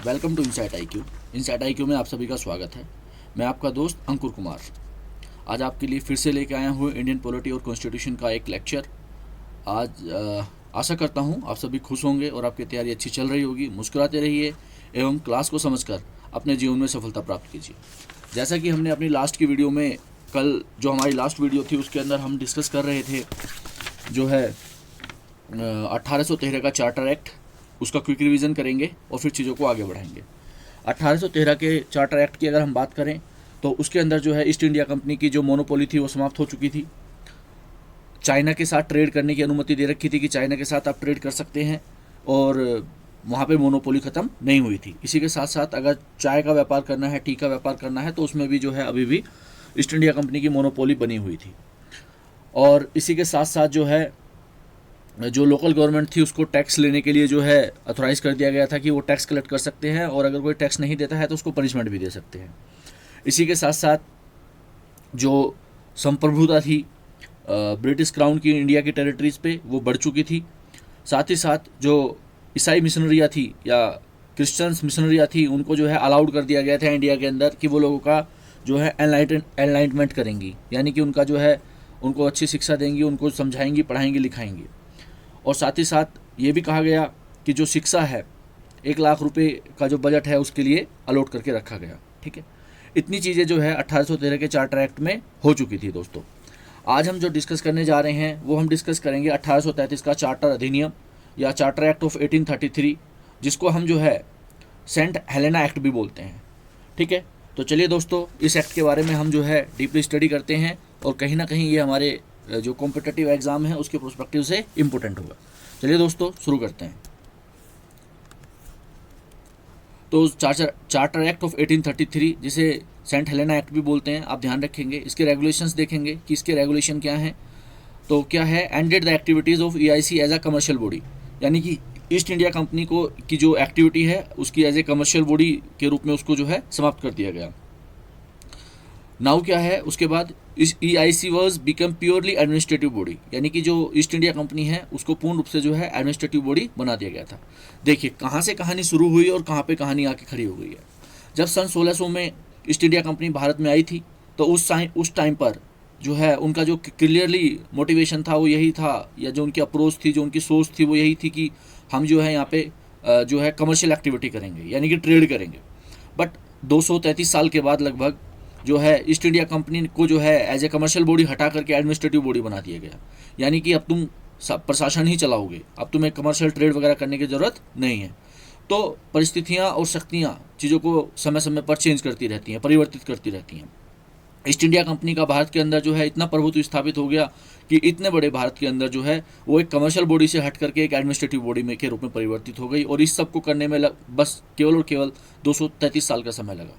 Welcome to insight IQ. Insight IQ में आप सभी का स्वागत है। मैं आपका दोस्त अंकुर कुमार आज आपके लिए फिर से लेके आया हूँ इंडियन पॉलिटी और कॉन्स्टिट्यूशन का एक लेक्चर। आज आशा करता हूँ आप सभी खुश होंगे और आपकी तैयारी अच्छी चल रही होगी। मुस्कुराते रहिए एवं क्लास को समझकर अपने जीवन में सफलता प्राप्त कीजिए। जैसा कि हमने अपनी लास्ट की वीडियो में, कल जो हमारी लास्ट वीडियो थी उसके अंदर हम डिस्कस कर रहे थे जो है 1813 का चार्टर एक्ट, उसका क्विक रिवीजन करेंगे और फिर चीज़ों को आगे बढ़ाएंगे। 1813 के चार्टर एक्ट की अगर हम बात करें तो उसके अंदर जो है ईस्ट इंडिया कंपनी की जो मोनोपोली थी वो समाप्त हो चुकी थी। चाइना के साथ ट्रेड करने की अनुमति दे रखी थी कि चाइना के साथ आप ट्रेड कर सकते हैं और वहाँ पे मोनोपोली ख़त्म नहीं हुई थी। इसी के साथ साथ अगर चाय का व्यापार करना है, टी का व्यापार करना है तो उसमें भी जो है अभी भी ईस्ट इंडिया कंपनी की मोनोपोली बनी हुई थी। और इसी के साथ साथ जो है जो लोकल गवर्नमेंट थी उसको टैक्स लेने के लिए जो है अथोराइज़ कर दिया गया था कि वो टैक्स कलेक्ट कर सकते हैं और अगर कोई टैक्स नहीं देता है तो उसको पनिशमेंट भी दे सकते हैं। इसी के साथ साथ जो संप्रभुता थी ब्रिटिश क्राउन की इंडिया की टेरिटरीज़ पे वो बढ़ चुकी थी। साथ ही साथ जो ईसाई मिशनरियाँ थी या क्रिश्चियंस मिशनरियाँ थी उनको जो है अलाउड कर दिया गया था इंडिया के अंदर कि वो लोगों का जो है एनलाइटमेंट करेंगी, यानी कि उनका जो है उनको अच्छी शिक्षा देंगी, उनको समझाएंगी, पढ़ाएंगी, लिखाएंगी। और साथ ही साथ ये भी कहा गया कि जो शिक्षा है 1 लाख रुपए का जो बजट है उसके लिए अलॉट करके रखा गया। ठीक है, इतनी चीज़ें जो है 1813 के चार्टर एक्ट में हो चुकी थी। दोस्तों आज हम जो डिस्कस करने जा रहे हैं वो हम डिस्कस करेंगे 1833 का चार्टर अधिनियम या चार्टर एक्ट ऑफ 1833, जिसको हम जो है सेंट हेलेना एक्ट भी बोलते हैं। ठीक है, तो चलिए दोस्तों इस एक्ट के बारे में हम जो है डीपली स्टडी करते हैं और कहीं ना कहीं ये हमारे जो कॉम्पिटिटिव एग्जाम है उसके प्रोस्पेक्टिव से इम्पोर्टेंट होगा। चलिए दोस्तों शुरू करते हैं। तो चार्टर एक्ट ऑफ 1833 जिसे सेंट हेलेना एक्ट भी बोलते हैं, आप ध्यान रखेंगे। इसके रेगुलेशंस देखेंगे कि इसके रेगुलेशन क्या हैं। तो क्या है, ended the activities of EIC as a commercial body, यानी कि ईस्ट इंडिया कंपनी को की जो एक्टिविटी है उसकी एज ए कमर्शियल बॉडी के रूप में उसको जो है समाप्त कर दिया गया। नाउ क्या है, उसके बाद इस EIC was become purely administrative body, यानी कि जो ईस्ट इंडिया कंपनी है उसको पूर्ण रूप से जो है एडमिनिस्ट्रेटिव बॉडी बना दिया गया था। देखिए कहाँ से कहानी शुरू हुई और कहाँ पे कहानी आके खड़ी हो गई है। जब सन 1600 में ईस्ट इंडिया कंपनी भारत में आई थी तो उस टाइम पर जो है उनका जो क्लियरली मोटिवेशन था वो यही था, या जो उनकी अप्रोच थी, जो उनकी सोच थी वो यही थी कि हम जो है यहाँ पे जो है कमर्शियल एक्टिविटी करेंगे, यानी कि ट्रेड करेंगे। बट 233 साल के बाद लगभग जो है ईस्ट इंडिया कंपनी को जो है एज ए कमर्शियल बॉडी हटा करके एडमिनिस्ट्रेटिव बॉडी बना दिया गया, यानी कि अब तुम प्रशासन ही चलाओगे, अब तुम्हें कमर्शियल ट्रेड वगैरह करने की ज़रूरत नहीं है। तो परिस्थितियाँ और शक्तियाँ चीज़ों को समय समय पर चेंज करती रहती हैं, परिवर्तित करती रहती हैं। ईस्ट इंडिया कंपनी का भारत के अंदर जो है इतना प्रभुत्व स्थापित हो गया कि इतने बड़े भारत के अंदर जो है वो एक कमर्शियल बॉडी से हट करके एक एडमिनिस्ट्रेटिव बॉडी में के रूप में परिवर्तित हो गई, और इस सब को करने में बस केवल और केवल 233 साल का समय लगा।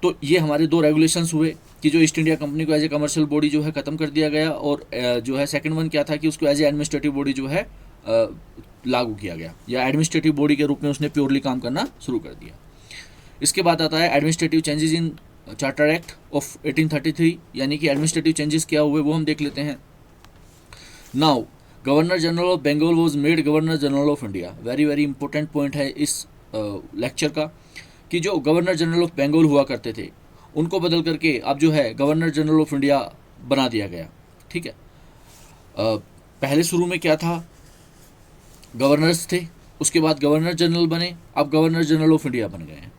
तो ये हमारे 2 रेगुलेशंस हुए कि जो ईस्ट इंडिया कंपनी को एज ए कमर्शियल बॉडी जो है ख़त्म कर दिया गया, और जो है सेकंड वन क्या था कि उसको एज ए एडमिनिस्ट्रेटिव बॉडी जो है लागू किया गया, या एडमिनिस्ट्रेटिव बॉडी के रूप में उसने प्योरली काम करना शुरू कर दिया। इसके बाद आता है administrative changes in charter act of 1833, यानी कि एडमिनिस्ट्रेटिव चेंजेस क्या हुए वो हम देख लेते हैं। Now governor general of Bengal was made governor general of India. Very very important point है इस लेक्चर का कि जो गवर्नर जनरल ऑफ बंगाल हुआ करते थे उनको बदल करके अब जो है गवर्नर जनरल ऑफ इंडिया बना दिया गया। ठीक है, पहले शुरू में क्या था, गवर्नर्स थे, उसके बाद गवर्नर जनरल बने, अब गवर्नर जनरल ऑफ इंडिया बन गए हैं।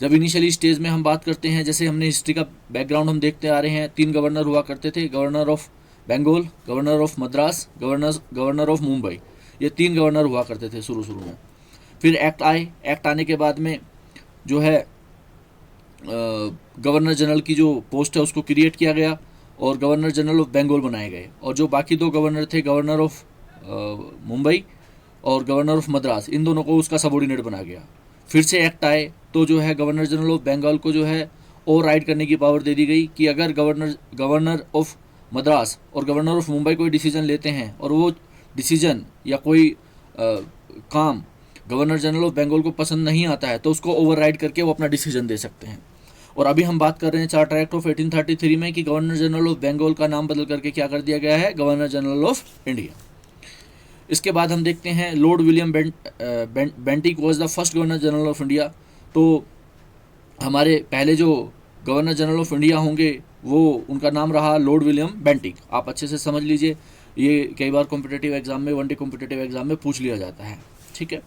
जब इनिशियली स्टेज में हम बात करते हैं, जैसे हमने हिस्ट्री का बैकग्राउंड हम देखते आ रहे हैं, 3 गवर्नर हुआ करते थे, governor of Bengal, governor of Madras, governor of Mumbai. ये 3 गवर्नर हुआ करते थे शुरू में। फिर एक्ट आए, एक्ट आने के बाद में जो है गवर्नर जनरल की जो पोस्ट है उसको क्रिएट किया गया और गवर्नर जनरल ऑफ बंगाल बनाए गए, और जो बाकी 2 गवर्नर थे, गवर्नर ऑफ मुंबई और गवर्नर ऑफ मद्रास, इन दोनों को उसका सबॉर्डिनेट बना गया। फिर से एक्ट आए तो जो है गवर्नर जनरल ऑफ बंगाल को जो है ओवर राइड करने की पावर दे दी गई कि अगर गवर्नर ऑफ मद्रास और गवर्नर ऑफ मुंबई कोई डिसीजन लेते हैं और वो डिसीजन या कोई काम गवर्नर जनरल ऑफ बंगाल को पसंद नहीं आता है तो उसको ओवर राइड करके वो अपना डिसीजन दे सकते हैं। और अभी हम बात कर रहे हैं चार्टर एक्ट ऑफ 1833 में कि गवर्नर जनरल ऑफ बंगाल का नाम बदल करके क्या कर दिया गया है, गवर्नर जनरल ऑफ इंडिया। इसके बाद हम देखते हैं Lord William Bentinck was the first governor general of India. तो हमारे पहले जो गवर्नर जनरल ऑफ इंडिया होंगे वो उनका नाम रहा लॉर्ड विलियम बेंटिक। आप अच्छे से समझ लीजिए, ये कई बार कॉम्पिटिटिव एग्जाम में, वनडे कॉम्पिटिटिव एग्जाम में पूछ लिया जाता है, ठीक है।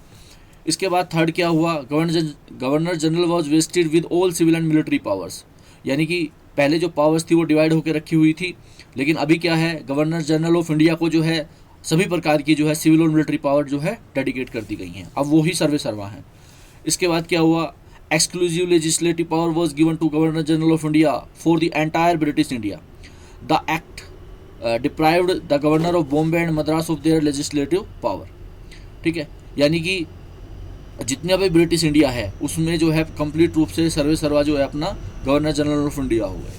इसके बाद थर्ड क्या हुआ, governor general was vested with all civil and military powers, यानी कि पहले जो पावर्स थी वो डिवाइड होकर रखी हुई थी, लेकिन अभी क्या है, गवर्नर जनरल ऑफ इंडिया को जो है सभी प्रकार की जो है सिविल और मिलिट्री पावर जो है डेडिकेट कर दी गई हैं, अब वो ही सर्वे सर्वा हैं। इसके बाद क्या हुआ, exclusive legislative power was given to governor general of India for the entire British India. The act deprived the governor of Bombay and Madras of their legislative power, ठीक है। यानी कि जितने भी ब्रिटिश इंडिया है उसमें जो है कंप्लीट रूप से सर्वे सर्वा जो है अपना गवर्नर जनरल ऑफ इंडिया हो गए,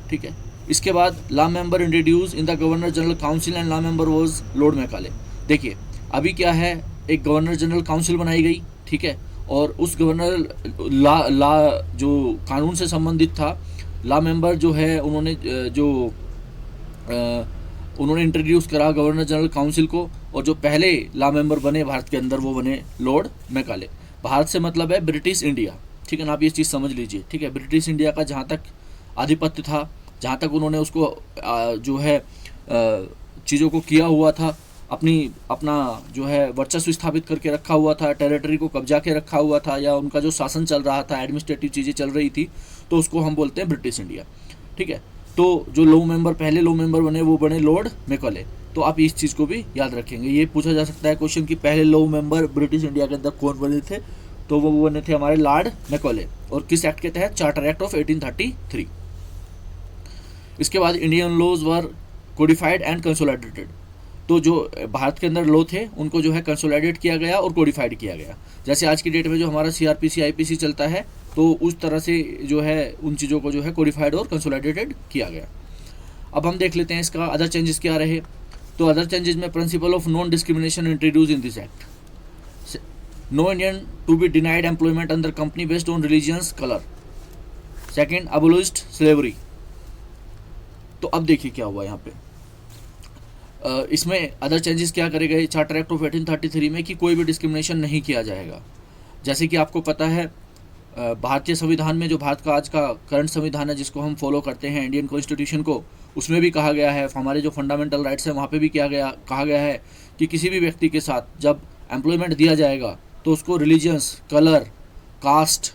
ठीक है। इसके बाद law member introduce in the governor general council and law member was Lord Macaulay. देखिए अभी क्या है, एक गवर्नर जनरल काउंसिल बनाई गई, ठीक है, और उस गवर्नर ला जो कानून से संबंधित था, लॉ मेंबर जो है उन्होंने इंट्रोड्यूस करा गवर्नर जनरल काउंसिल को, और जो पहले लॉ मेंबर बने भारत के अंदर वो बने लॉर्ड मैकाले। भारत से मतलब है ब्रिटिश इंडिया, ठीक है ना, आप ये चीज़ समझ लीजिए, ठीक है। ब्रिटिश इंडिया का जहाँ तक आधिपत्य था, जहाँ तक उन्होंने उसको जो है चीज़ों को किया हुआ था, अपना जो है वर्चस्व स्थापित करके रखा हुआ था, टेरिटरी को कब्जा के रखा हुआ था, या उनका जो शासन चल रहा था, एडमिनिस्ट्रेटिव चीज़ें चल रही थी, तो उसको हम बोलते हैं ब्रिटिश इंडिया, ठीक है। तो जो पहले लॉ मेंबर बने वो बने लॉर्ड मैकाले। तो आप इस चीज़ को भी याद रखेंगे, ये पूछा जा सकता है क्वेश्चन कि पहले लॉ मेंबर ब्रिटिश इंडिया के अंदर कौन बने थे, तो वो बने थे हमारे लॉर्ड मैकाले, और किस एक्ट के तहत, चार्टर एक्ट ऑफ 1833। इसके बाद Indian laws were codified and consolidated. तो जो भारत के अंदर लॉ थे उनको जो है कंसोलिडेट किया गया और कोडिफाइड किया गया। जैसे आज की डेट में जो हमारा सीआरपीसी आईपीसी चलता है, तो उस तरह से जो है उन चीज़ों को जो है कोडिफाइड और कंसोलिडेटेड किया गया। अब हम देख लेते हैं इसका अदर चेंजेस क्या रहे। तो अदर चेंजेस में principle of non discrimination introduce in this act. No Indian to be denied employment under company based on religious colour. Second, abolished slavery. तो अब देखिए क्या हुआ यहाँ पे, इसमें अदर चेंजेस क्या करे गए चार्टर एक्ट ऑफ 1833 में, कि कोई भी डिस्क्रिमिनेशन नहीं किया जाएगा। जैसे कि आपको पता है भारतीय संविधान में, जो भारत का आज का करंट संविधान है जिसको हम फॉलो करते हैं, इंडियन कॉन्स्टिट्यूशन को, उसमें भी कहा गया है, हमारे जो फंडामेंटल राइट्स हैं वहाँ पे भी कहा गया है कि किसी भी व्यक्ति के साथ जब एम्प्लॉयमेंट दिया जाएगा तो उसको रिलीजियंस, कलर, कास्ट,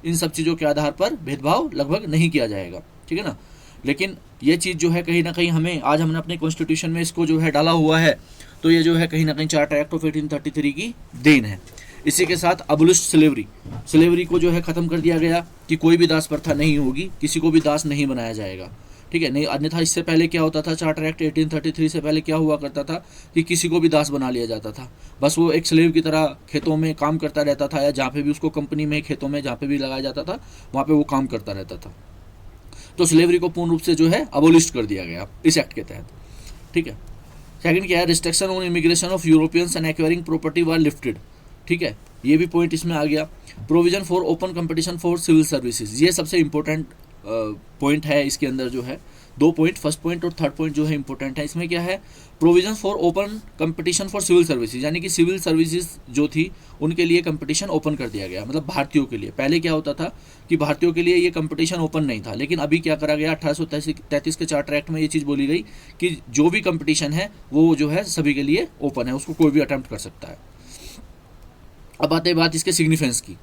इन सब चीज़ों के आधार पर भेदभाव लगभग नहीं किया जाएगा, ठीक है ना। लेकिन ये चीज़ जो है कहीं ना कहीं आज हमने अपने कॉन्स्टिट्यूशन में इसको जो है डाला हुआ है, तो ये जो है कहीं ना कहीं चार्टर एक्ट ऑफ 1833 की देन है। इसी के साथ अबोलिश्ड स्लेवरी को जो है ख़त्म कर दिया गया कि कोई भी दास प्रथा नहीं होगी, किसी को भी दास नहीं बनाया जाएगा, ठीक है। नहीं, अन्यथा इससे पहले क्या होता था, चार्टर एक्ट 1833 से पहले क्या हुआ करता था कि किसी को भी दास बना लिया जाता था, बस वो एक स्लेव की तरह खेतों में काम करता रहता था, या जहाँ पे भी उसको कंपनी में, खेतों में जहाँ पे भी लगाया जाता था वहाँ पे वो काम करता रहता था। तो स्लेवरी को पूर्ण रूप से जो है अबोलिश कर दिया गया इस एक्ट के तहत, ठीक है। सेकंड क्या है, restriction on immigration of Europeans and acquiring property were lifted, ठीक है, ये भी पॉइंट इसमें आ गया। Provision for open competition for civil services, ये सबसे इंपॉर्टेंट पॉइंट है इसके अंदर जो है, दो पॉइंट, फर्स्ट पॉइंट और थर्ड पॉइंट जो है इंपॉर्टेंट है। इसमें क्या है, provision for open competition for civil services, यानी कि सिविल सर्विसेज जो थी उनके लिए कंपटीशन ओपन कर दिया गया, मतलब भारतीयों के लिए। पहले क्या होता था कि भारतीयों के लिए ये कंपटीशन ओपन नहीं था, लेकिन अभी क्या करा गया, 1833 के चार्टर एक्ट में ये चीज़ बोली गई कि जो भी कंपटीशन है वो जो है सभी के लिए ओपन है, उसको कोई भी अटेम्प्ट कर सकता है। अब आते हैं बात इसके सिग्निफिकेंस की।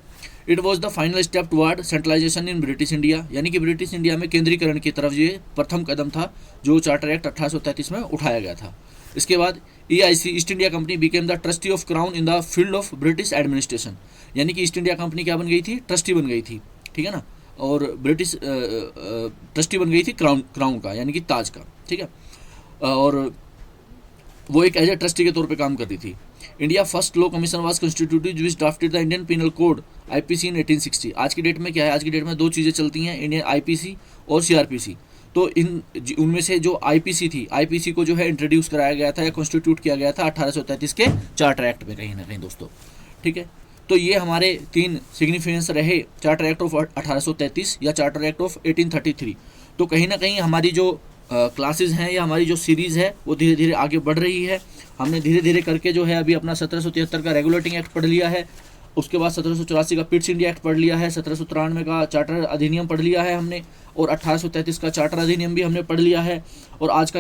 It was the final step toward centralization in British India, यानी कि ब्रिटिश इंडिया में केंद्रीकरण की तरफ ये प्रथम कदम था जो चार्टर एक्ट 1833 में उठाया गया था। इसके बाद EIC, east India company, became the trustee of crown in the field of British administration, यानी कि ईस्ट इंडिया कंपनी क्या बन गई थी, ट्रस्टी बन गई थी, ठीक है ना, और ब्रिटिश ट्रस्टी बन गई थी क्राउन का, यानी कि ताज का, ठीक है, और वो एक एज ए ट्रस्टी के तौर पे काम करती थी। India first law commission was constituted which drafted the Indian penal code IPC इन 1860। आज की डेट में क्या है, आज की डेट में दो चीज़ें चलती हैं, इंडियन IPC और CRPC। तो उनमें से जो IPC थी, IPC को जो है इंट्रोड्यूस कराया गया था या कॉन्स्टिट्यूट किया गया था 1833 के चार्टर एक्ट में, कहीं ना कहीं दोस्तों, ठीक है। तो ये हमारे तीन सिग्निफिकेंस रहे चार्टर एक्ट ऑफ 1833 या चार्टर एक्ट ऑफ 1833। तो कहीं ना कहीं हमारी जो क्लासेस हैं या हमारी जो सीरीज़ है वो धीरे धीरे आगे बढ़ रही है। हमने धीरे धीरे करके जो है अभी अपना 1773 का रेगुलेटिंग एक्ट पढ़ लिया है, उसके बाद 1784 का पिट्स इंडिया एक्ट पढ़ लिया है, 1793 का चार्टर अधिनियम पढ़ लिया है हमने, और 1833 का चार्टर अधिनियम भी हमने पढ़ लिया है, और आज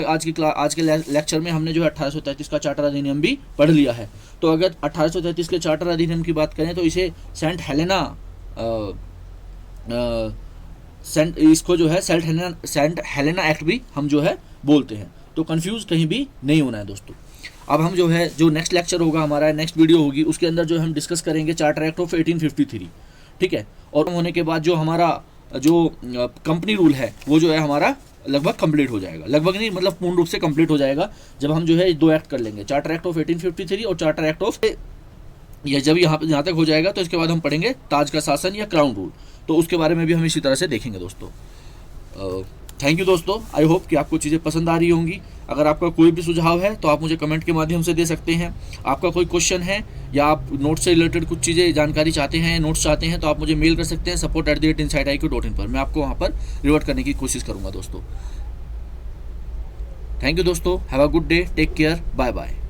के लेक्चर में हमने जो है 1833 का चार्टर अधिनियम भी पढ़ लिया है। तो अगर 1833 के चार्टर अधिनियम की बात करें तो इसे इसको जो है सेंट हेलेना एक्ट भी हम जो है बोलते हैं। तो कंफ्यूज कहीं भी नहीं होना है दोस्तों। अब हम जो है जो नेक्स्ट लेक्चर होगा हमारा, नेक्स्ट वीडियो होगी, उसके अंदर जो हम डिस्कस करेंगे चार्टर एक्ट ऑफ 1853, ठीक है। और होने के बाद जो हमारा जो कंपनी रूल है वो जो है हमारा लगभग कंप्लीट हो जाएगा, लगभग नहीं मतलब पूर्ण रूप से कंप्लीट हो जाएगा जब हम जो है 2 एक्ट कर लेंगे, चार्टर एक्ट ऑफ 1853 और चार्टर एक्ट ऑफ, या जब यहाँ तक हो जाएगा तो इसके बाद हम पढ़ेंगे ताज का शासन या क्राउन रूल। तो उसके बारे में भी हम इसी तरह से देखेंगे दोस्तों। थैंक यू दोस्तों, आई होप कि आपको चीज़ें पसंद आ रही होंगी। अगर आपका कोई भी सुझाव है तो आप मुझे कमेंट के माध्यम से दे सकते हैं। आपका कोई क्वेश्चन है या आप नोट्स से रिलेटेड कुछ चीज़ें जानकारी चाहते हैं, नोट्स चाहते हैं, तो आप मुझे मेल कर सकते हैं support@insideiq.in पर। मैं आपको वहाँ पर रिवर्ट करने की कोशिश करूँगा दोस्तों। थैंक यू दोस्तों, have a good day, take care, bye bye.